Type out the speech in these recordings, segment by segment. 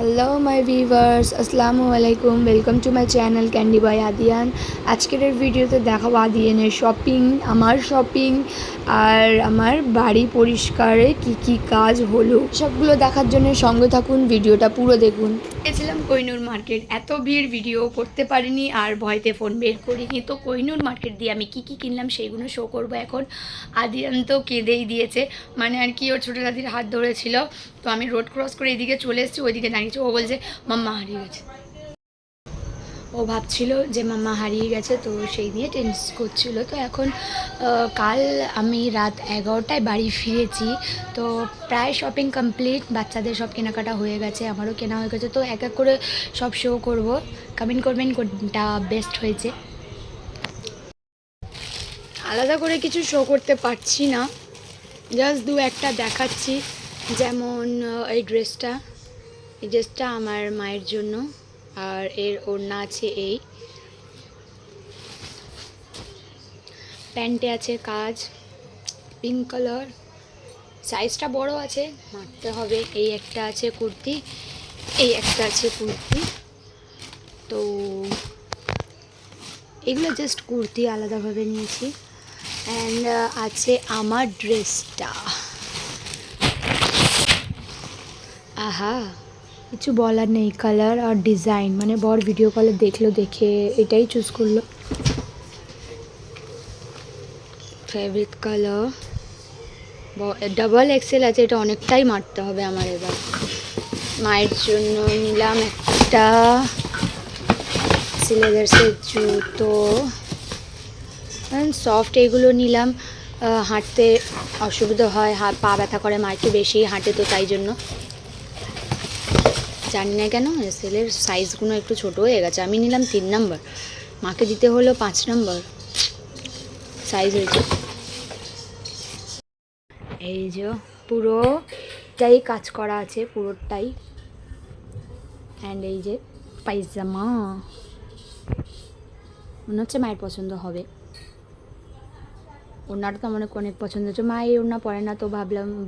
Hello my viewers, আসসালামু আলাইকুম। Welcome to my channel candy by Adiyan. আজকের ভিডিওতে দেখাবো আদিয়ানের শপিং, আমার শপিং আর আমার বাড়ি পরিষ্কারে কি কি কাজ হলো সবগুলো দেখার জন্য সঙ্গে থাকুন, ভিডিওটা পুরো দেখুন। গেছিলাম কোহিনুর মার্কেট, এত ভিড় ভিডিও করতে পারিনি আর ভয়তে ফোন বের করিনি। তো কোহিনুর মার্কেট দিয়ে আমি কি কি কিনলাম সেইগুলো শো করবো এখন। আদিয়ান তো কেঁদেই দিয়েছে, মানে আর কি, ওর ছোটো দাদির হাত ধরেছিল। তো আমি রোড ক্রস করে এদিকে চলে এসেছি, ওইদিকে দাঁড়িয়েছি। ও বলছে মাম্মা হারিয়ে গেছে, ও ভাবছিল যে মাম্মা হারিয়ে গেছে, তো সেই নিয়ে টেন্স করছিল। তো এখন কাল আমি রাত 11টায় বাড়ি ফিরেছি, তো প্রায় শপিং কমপ্লিট, বাচ্চাদের সব কেনাকাটা হয়ে গেছে, আমারও কেনা হয়ে গেছে। তো এক এক করে সব শো করব, কমেন্ট করবেন কোনটা বেস্ট হয়েছে। আলাদা করে কিছু শো করতে পারছি না, জাস্ট দু একটা দেখাচ্ছি। যেমন এই ড্রেসটা আমার মায়ের জন্য, আর এর ওড়না আছে, এই প্যান্টে আছে কাজ, পিঙ্ক কালার, সাইজটা বড় আছে, মারতে হবে। এই একটা আছে কুর্তি, এই একটা আছে কুর্তি। তো এগুলো জাস্ট কুর্তি, আলাদাভাবে নিয়েছি। অ্যান্ড আছে আমার ড্রেসটা, আহা কিছু বলার নেই। কালার আর ডিজাইন, মানে বর ভিডিও কলে দেখলো, দেখে এটাই চুজ করলো। ফেভারিট কালার ডাবল এক্সেল আছে, এটা অনেকটাই মারতে হবে আমার এবার। মায়ের জন্য নিলাম একটা সিলেদার্সের জুতো, সফট এগুলো নিলাম। হাঁটতে অসুবিধা হয়, পা ব্যথা করে, মা একটু বেশি হাঁটে, তো তাই জন্য। জানি না কেন এসএলের সাইজগুলো একটু ছোটো হয়ে গেছে। আমি নিলাম 3 নম্বর, মাকে দিতে হলো 5 নম্বর সাইজ হয়েছে। এই যে পুরোটাই কাজ করা আছে, পুরোটাই। অ্যান্ড এই যে পায়জামা, মনে হচ্ছে মায়ের পছন্দ হবে। ওড়নাটা তো আমার অনেক পছন্দ হচ্ছে, মা এই ওড়না পরে না, তো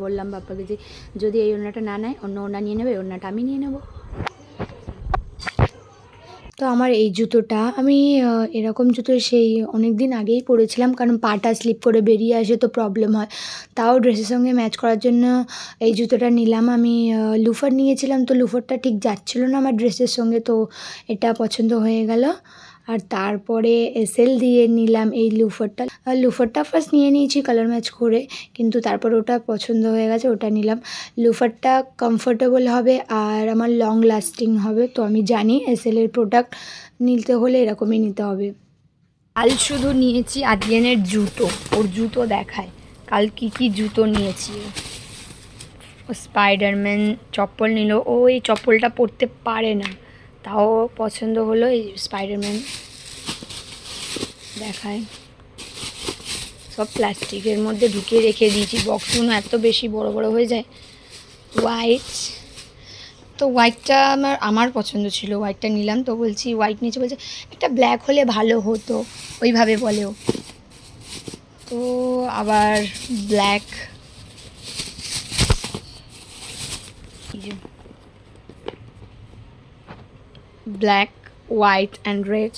বললাম বাপ্পাকে যে যদি এই ওড়নাটা না নেয় অন্য ওড়না নিয়ে নেবে, ওড়নাটা আমি নিয়ে নেব। তো আমার এই জুতোটা আমি এরকম জুতো সেই অনেক দিন আগেই পরেছিলাম, কারণ পাটা স্লিপ করে বেরিয়ে আসে, তো প্রবলেম হয়। তাও ড্রেসের সঙ্গে ম্যাচ করার জন্য এই জুতোটা নিলাম। আমি লুফার নিয়েছিলাম, তো লুফারটা ঠিক যাচ্ছিলো না আমার ড্রেসের সঙ্গে, তো এটা পছন্দ হয়ে গেল। আর তারপরে এসএল দিয়ে নিলাম এই লুফারটা ফার্স্ট নিয়ে নিয়েছি কালার ম্যাচ করে, কিন্তু তারপর ওটা পছন্দ হয়ে গেছে, ওটা নিলাম। লুফারটা কমফোর্টেবল হবে আর আমার লং লাস্টিং হবে, তো আমি জানি এসএলের প্রোডাক্ট নিতে হলে এরকমই নিতে হবে। কাল শুধু নিয়েছি আদিয়ানের জুতো, ওর জুতো দেখায় কাল কি কি জুতো নিয়েছি। ও স্পাইডারম্যান চপ্পল নিল, ও এই চপ্পলটা পরতে পারে না, তাও পছন্দ হলো। এই স্পাইডারম্যান দেখায়, সব প্লাস্টিকের মধ্যে ঢুকিয়ে রেখে দিয়েছি, বক্সগুলো এত বেশি বড় বড় হয়ে যায়। হোয়াইট, তো হোয়াইটটা আমার পছন্দ ছিল, হোয়াইটটা নিলাম। তো বলছি হোয়াইট নিচে, বলছে একটা ব্ল্যাক হলে ভালো হতো, ওইভাবে বলেও। তো আবার black, black, white and red.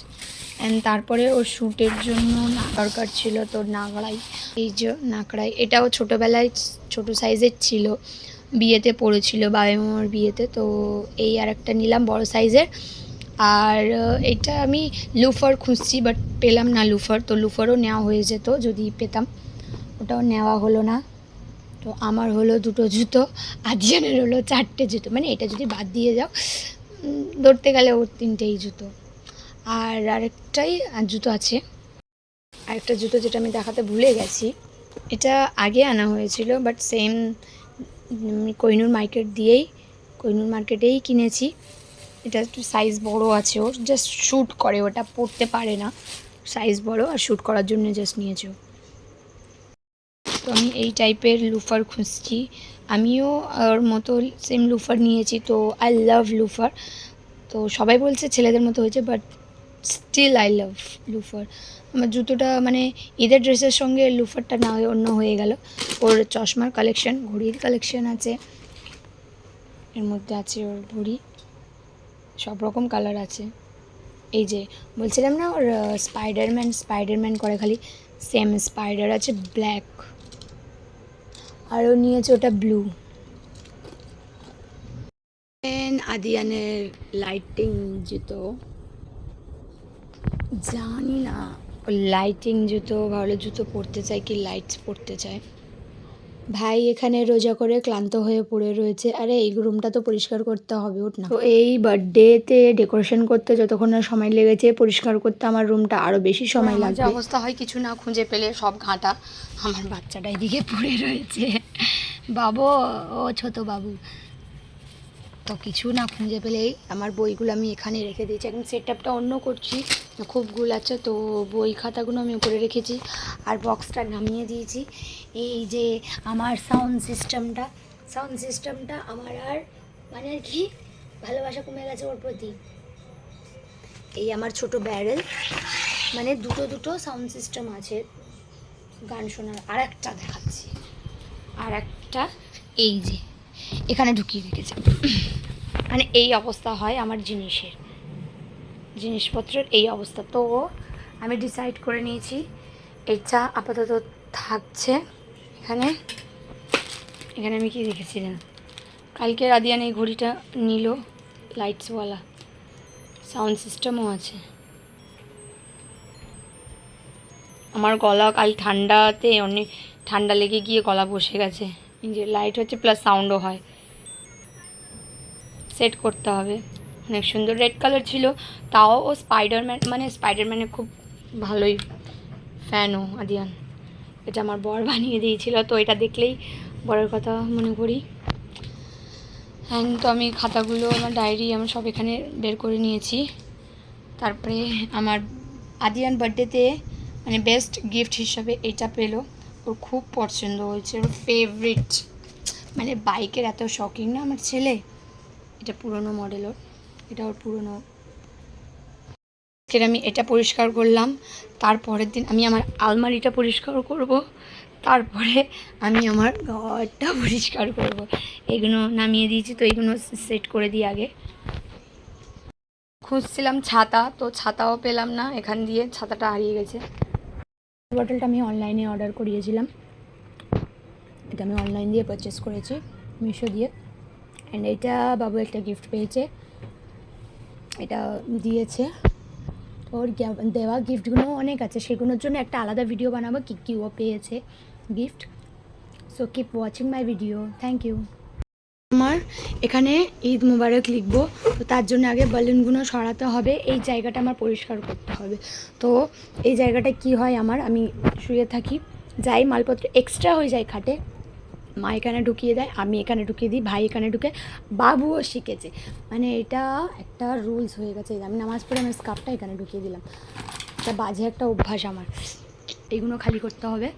And তারপরে ওর শ্যুটের জন্য দরকার ছিল, তো নাগড়াই, এই যে নাগড়াই, এটাও ছোটোবেলায় ছোটো সাইজের ছিল, বিয়েতে পড়েছিল বাবা মামার বিয়েতে। তো এই আর একটা নিলাম বড় সাইজের। আর এটা আমি লুফার খুঁজছি, বাট পেলাম না লুফার, তো লুফারও নেওয়া হয়ে যেত যদি পেতাম, ওটাও নেওয়া হলো না। তো আমার হলো 2টো জুতো, আদিয়ানের হলো 4টে জুতো, মানে এটা যদি বাদ দিয়ে যাও ধরতে গেলে ওর 3টেই জুতো। আর আরেকটাই জুতো আছে, আরেকটা জুতো যেটা আমি দেখাতে ভুলে গেছি, এটা আগে আনা হয়েছিল, বাট সেম কোহিনুর মার্কেটেই কিনেছি। এটা একটু সাইজ বড় আছে, ওর জাস্ট শ্যুট করে, ওটা পরতে পারে না, সাইজ বড় আর শ্যুট করার জন্য জাস্ট নিয়েছি। তো আমি এই টাইপের লুফার খুঁজছি, আমিও ওর মতো সেম লুফার নিয়েছি। তো আই লাভ লুফার, তো সবাই বলছে ছেলেদের মতো হয়েছে, but still I love loafer. আমার জুতোটা মানে ঈদের ড্রেসের সঙ্গে লুফারটা না হয়ে অন্য হয়ে গেল। ওর চশমার কালেকশন, ঘড়ির কালেকশন আছে, এর মধ্যে আছে ওর ঘড়ি, সব রকম কালার আছে। এই যে বলছিলাম না ওর স্পাইডারম্যান করে খালি, সেম স্পাইডার আছে ব্ল্যাক, আরও নিয়েছে ওটা ব্লু। আদিয়ানের লাইটিং জুতো, জানি না লাইটিং জুতো, ভালো জুতো পরতে চাই কি লাইটস পরতে চায়। ভাই এখানে রোজা করে ক্লান্ত হয়ে পড়ে রয়েছে। আরে এই রুমটা তো পরিষ্কার করতে হবে, ওঠ না। তো এই বার্থডেতে ডেকোরেশন করতে যতক্ষণ না সময় লেগেছে, পরিষ্কার করতে আমার রুমটা আরও বেশি সময় লাগবে। অবস্থা হয় কিছু না খুঁজে পেলে সব ঘাঁটা। আমার বাচ্চাটা এদিকে পড়ে রয়েছে, বাবু, ও ছোট বাবু। তো কিছু না খুঁজে পেলেই আমার বইগুলো আমি এখানে রেখে দিয়েছি। এখন সেট আপটা অন্য করছি, খুব গুল আছে, তো বই খাতাগুলো আমি উপরে রেখেছি আর বক্সটা নামিয়ে দিয়েছি। এই যে আমার সাউন্ড সিস্টেমটা আমার আর মানে আর কি ভালোবাসা কমে গেছে ওর প্রতি। এই আমার ছোট ব্যারেল, মানে দুটো সাউন্ড সিস্টেম আছে গান শোনার। আর একটা দেখাচ্ছি, আর একটা এই যে এখানে ঢুকিয়ে রেখেছে। মানে এই অবস্থা হয় আমার জিনিসপত্রের এই অবস্থা। তো আমি ডিসাইড করে নিয়েছি এটা আপাতত থাকছে এখানে। এখানে আমি কি রেখেছিলাম, কালকে আদিয়ান এই ঘড়িটা নিল লাইটসওয়ালা, সাউন্ড সিস্টেমও আছে। আমার গলা কাল ঠান্ডাতে অনেক ঠান্ডা লেগে গিয়ে গলা বসে গেছে। এই যে লাইট হচ্ছে প্লাস সাউন্ডও হয়, সেট করতে হবে। অনেক সুন্দর রেড কালার ছিল, তাও ও স্পাইডারম্যানের খুব ভালোই ফ্যানও আদিয়ান। এটা আমার বর বানিয়ে দিয়েছিল, তো এটা দেখলেই বরের কথা মনে করি। হ্যাঁ, তো আমি খাতাগুলো, আমার ডায়েরি, আমার সব এখানে বের করে নিয়েছি। তারপরে আমার আদিয়ান বার্থডেতে মানে বেস্ট গিফট হিসাবে এটা পেলো, ওর খুব পছন্দ হয়েছে, ওর ফেভারিট। মানে বাইকের এত শখিং না আমার ছেলে। এটা পুরনো মডেল, ওর এটা ওর পুরনো। আমি এটা পরিষ্কার করলাম, তারপরের দিন আমি আমার আলমারিটা পরিষ্কার করব, তারপরে আমি আমার ঘরটা পরিষ্কার করব। এগুলো নামিয়ে দিয়েছি, তো এগুলো সেট করে দিই আগে। খুঁজছিলাম ছাতা, তো ছাতাও পেলাম না, এখান দিয়ে ছাতাটা হারিয়ে গেছে। বটলটা আমি অনলাইনে অর্ডার করিয়েছিলাম, এটা আমি অনলাইন দিয়ে পারচেস করেছি মিশো দিয়ে। অ্যান্ড এটা বাবু একটা গিফট পেয়েছে, এটা দিয়েছে। ওর দেওয়া গিফটগুলো অনেক আছে, সেগুলোর জন্য একটা আলাদা ভিডিও বানাবো কী কী ও পেয়েছে gift. So keep watching my video, thank you. আমার এখানে ঈদ মুবারক লিখবো, তো তার জন্য আগে বালুনগুলো সরাতে হবে, এই জায়গাটা আমার পরিষ্কার করতে হবে। তো এই জায়গাটা কি হয়, আমি শুয়ে থাকি, যাই মালপত্র এক্সট্রা হয়ে যায় খাটে, মা এখানে ঢুকিয়ে দেয়, আমি এখানে ঢুকিয়ে দিই, ভাই এখানে ঢুকে, বাবুও শিখেছে। মানে এটা একটা রুলস হয়ে গেছে। আমি নামাজ পড়ে আমার স্কার্ফটা এখানে ঢুকিয়ে দিলাম, এটা বাজে একটা অভ্যাস আমার। এইগুলো খালি করতে হবে।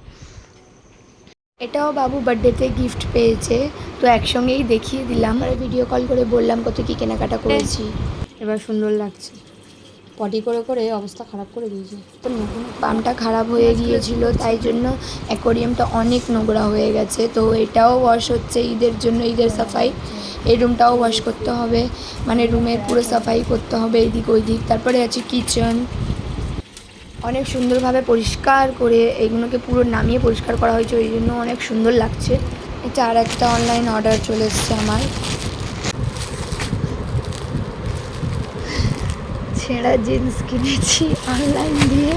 এটাও বাবু বার্থডেতে গিফট পেয়েছে, তো একসঙ্গেই দেখিয়ে দিলাম, আর ভিডিও কল করে বললাম কত কী কেনাকাটা করেছি। এবার সুন্দর লাগছে, পটি করে করে অবস্থা খারাপ করে দিয়েছে। তো পাম্পটা খারাপ হয়ে গিয়েছিল, তাই জন্য অ্যাকোয়ারিয়ামটা অনেক নোংরা হয়ে গেছে। তো এটাও ওয়াশ হচ্ছে ঈদের জন্য, ঈদের সাফাই। এই রুমটাও ওয়াশ করতে হবে, মানে রুমের পুরো সাফাই করতে হবে এদিক ওইদিক। তারপরে আছে কিচেন, অনেক সুন্দরভাবে পরিষ্কার করে এগুলোকে পুরো নামিয়ে পরিষ্কার করা হয়েছে, ওই জন্য অনেক সুন্দর লাগছে। এটা আর একটা অনলাইন অর্ডার চলে এসছে আমার, ছেঁড়া জিন্স কিনেছি অনলাইন দিয়ে।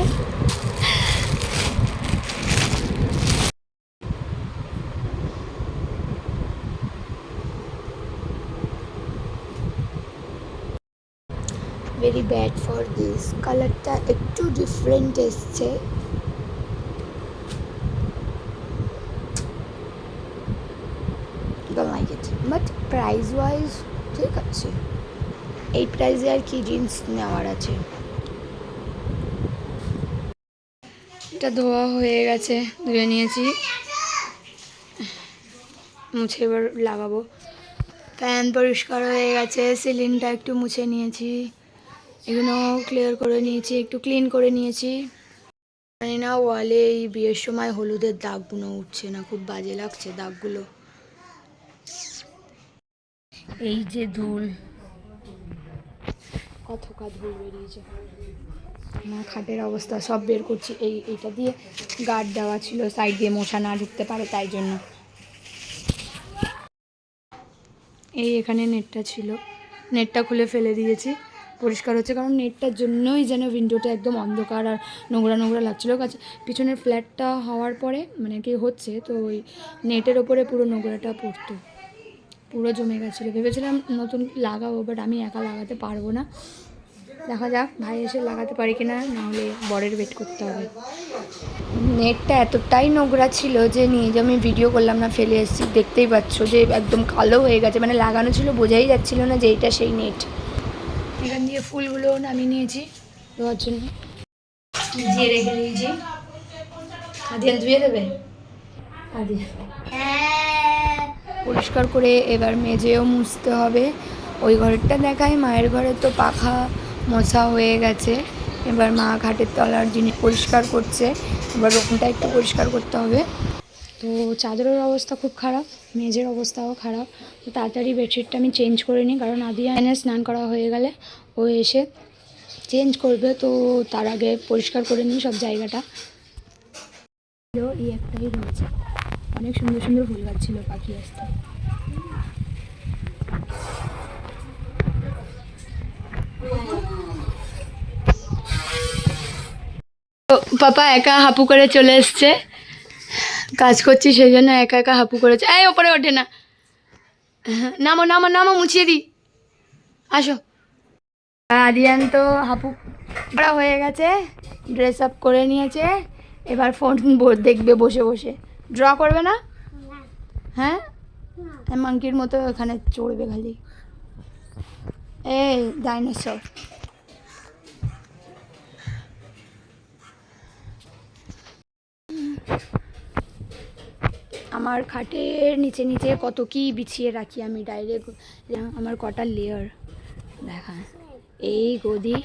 ভেরি ব্যাড ফর দিস, কালারটা একটু ডিফারেন্ট এসছে। Don't like it, but price wise ঠিক আছে। এই প্রাইসে আর কি জিন্স নেওয়ার আছে। এটা ধোয়া হয়ে গেছে, ধুয়ে নিয়েছি, মুছে এবার লাগাবো। ফ্যান পরিষ্কার হয়ে গেছে, সিলিংটা একটু মুছে নিয়েছি, এগুলো ক্লিয়ার করে নিয়েছি, একটু ক্লিন করে নিয়েছি। জানি না ওয়ালে এই বিয়ের সময় হলুদের দাগগুলো উঠছে না, খুব বাজে লাগছে দাগগুলো। এই যে ধুল, থোকা ধুল বেরিয়েছে। আমার খাটের অবস্থা সব বের করছি। এইটা দিয়ে গার্ড দেওয়া ছিল, সাইড দিয়ে মশা না ঢুকতে পারে তাই জন্য। এখানে নেটটা ছিল, নেটটা খুলে ফেলে দিয়েছি, পরিষ্কার হচ্ছে। কারণ নেটটার জন্যই যেন উইন্ডোটা একদম অন্ধকার আর নোংরা নোংরা লাগছিলো। কাছে পিছনের ফ্ল্যাটটা হওয়ার পরে মানে কি হচ্ছে, তো ওই নেটের ওপরে পুরো নোংরাটা পড়তো, পুরো জমে গেছিলো। ভেবেছিলাম নতুন লাগাবো, বাট আমি একা লাগাতে পারবো না। দেখা যাক ভাই এসে লাগাতে পারি কিনা, নাহলে বরের ওয়েট করতে হবে। নেটটা এতটাই নোংরা ছিল যে নিয়ে যে আমি ভিডিও করলাম না, ফেলে এসেছি। দেখতেই পাচ্ছ যে একদম কালো হয়ে গেছে, মানে লাগানো ছিল বোঝাই যাচ্ছিল না যে এইটা সেই নেট। এখান দিয়ে ফুলগুলো নামিয়ে নিয়েছি ধোয়ার জন্য, ভিজিয়ে রেখে দিয়েছি। আদিয়ান ধুয়ে দেবে, আদিয়ান পরিষ্কার করে এবার মেজেও মুছতে হবে। ওই ঘরটা দেখায়, মায়ের ঘরে তো পাখা মোছা হয়ে গেছে। এবার মা খাটের তলার জিনিস পরিষ্কার করছে, এবার রুমটা একটু পরিষ্কার করতে হবে। তো চাদরের অবস্থা খুব খারাপ, মেঝের অবস্থাও খারাপ। তো তাড়াতাড়ি বেডশিটটা আমি চেঞ্জ করে নিই, কারণ আদিয়ানের স্নান করা হয়ে গেলে ও এসে চেঞ্জ করবে, তো তার আগে পরিষ্কার করে নিই সব জায়গাটা। এই একটাই রয়েছে, অনেক সুন্দর সুন্দর ফুল গাছ ছিল, পাখি আসতে। পাপা একা হাপু করে চলে এসছে, কাজ করছি সেই জন্য একা একা হাপু করেছে। এই ওপরে ওঠে না, নামো নামো নামো, মুছিয়ে দিই, আসো। আরিয়ান তো হাপু করা হয়ে গেছে, ড্রেস আপ করে নিয়েছে, এবার ফোন দেখবে বসে বসে। ড্র করবে না? হ্যাঁ, মাংকির মতো এখানে চড়বে খালি। এই ডাইনোসর। আমার খাটের নিচে নিচে কত কি বিছিয়ে রাখি আমি, ডাইরেক্ট আমার কটা লেয়ার দেখা। এই গদি,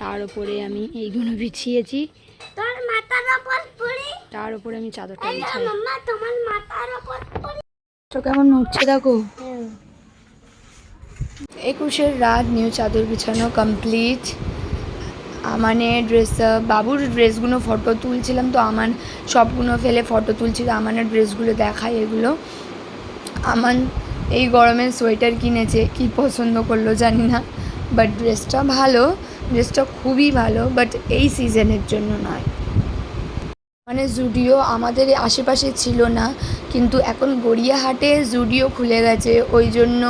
তার উপরে আমি এইগুলো বিছিয়েছি, তার উপরে আমি চাদরটা বিছাই। তো কেমন উঠছে দেখো। 21 রাত নিউ চাদর বিছানো কমপ্লিট। আমানের ড্রেস, বাবুর ড্রেসগুলো ফটো তুলছিলাম, তো আমান সবগুলো ফেলে ফটো তুলছিল। আমানের ড্রেসগুলো দেখাই, এগুলো আমান এই গরমে সোয়েটার কিনেছে, কি পছন্দ করলো জানি না, বাট ড্রেসটা ভালো, ড্রেসটা খুবই ভালো, বাট এই সিজনের জন্য নয়। মানে জুডিও আমাদের আশেপাশে ছিল না, কিন্তু এখন গড়িয়াহাটে জুডিও খুলে গেছে, ওই জন্য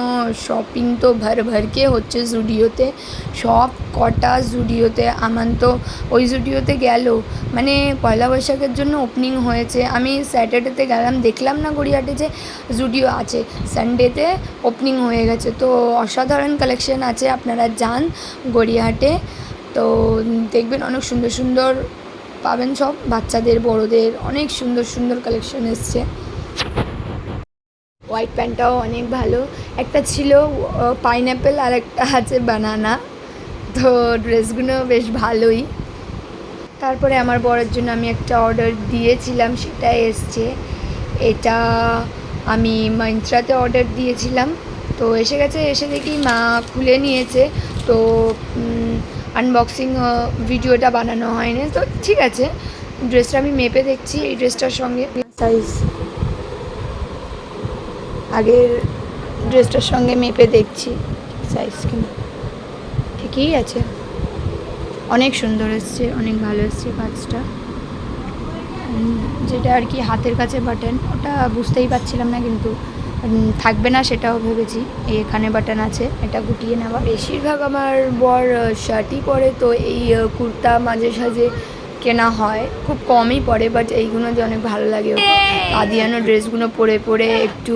শপিং তো ভরকে হচ্ছে জুডিওতে, সব কটা জুডিওতে। আমান তো ওই জুডিওতে গেল, মানে পয়লা বৈশাখের জন্য ওপেনিং হয়েছে। আমি স্যাটারডেতে গেলাম, দেখলাম না গড়িয়াহাটে যে জুডিও আছে, সানডেতে ওপেনিং হয়ে গেছে। তো অসাধারণ কালেকশন আছে, আপনারা যান গড়িয়াহাটে, তো দেখবেন অনেক সুন্দর সুন্দর পাবেন, সব বাচ্চাদের বড়োদের অনেক সুন্দর সুন্দর কালেকশন এসছে। হোয়াইট প্যান্টটাও অনেক ভালো, একটা ছিল পাইনঅ্যাপেল আর একটা আছে বানানা, তো ড্রেসগুলো বেশ ভালোই। তারপরে আমার বরের জন্য আমি একটা অর্ডার দিয়েছিলাম, সেটা এসছে। এটা আমি মিন্ত্রাতে অর্ডার দিয়েছিলাম, তো এসে গেছে। এসে দেখি মা খুলে নিয়েছে, তো আনবক্সিং ভিডিওটা বানানো হয়নি, তো ঠিক আছে। ড্রেসটা আমি মেপে দেখছি, এই ড্রেসটার সঙ্গে সাইজ, আগের ড্রেসটার সঙ্গে মেপে দেখছি সাইজ কিনা, ঠিকই আছে, অনেক সুন্দর এসছে, অনেক ভালো এসছে কাজটা। যেটা আর কি হাতের কাছে বাটন, ওটা বুঝতেই পারছিলাম না, কিন্তু থাকবে না সেটাও ভেবেছি। এখানে বাটন আছে, এটা গুটিয়ে নেওয়া। বেশিরভাগ আমার বর শার্টই পরে, তো এই কুর্তা মাঝে সাঝে কেনা হয়, খুব কমই পরে, বাট এইগুলো যে অনেক ভালো লাগে। আদিয়ানো ড্রেসগুলো পরে পরে একটু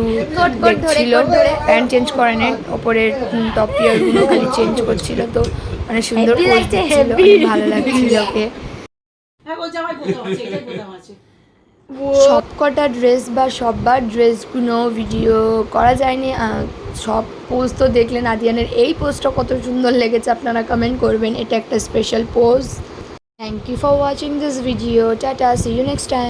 দেখছিল, প্যান্ট চেঞ্জ করে নেন, ওপরের টপ ইয়ারগুলো খালি চেঞ্জ করছিল, তো অনেক সুন্দর পোজ দিচ্ছিল, অনেক ভালো লাগছিল ওকে। সব কটা ড্রেস বা সববার ড্রেসগুলো ভিডিও করা যায়নি, সব পোজ তো দেখলেন। আদিয়ানের এই পোজটা কত সুন্দর লেগেছে আপনারা কমেন্ট করবেন, এটা একটা special pose. Thank you for watching this video, tata, see you next time.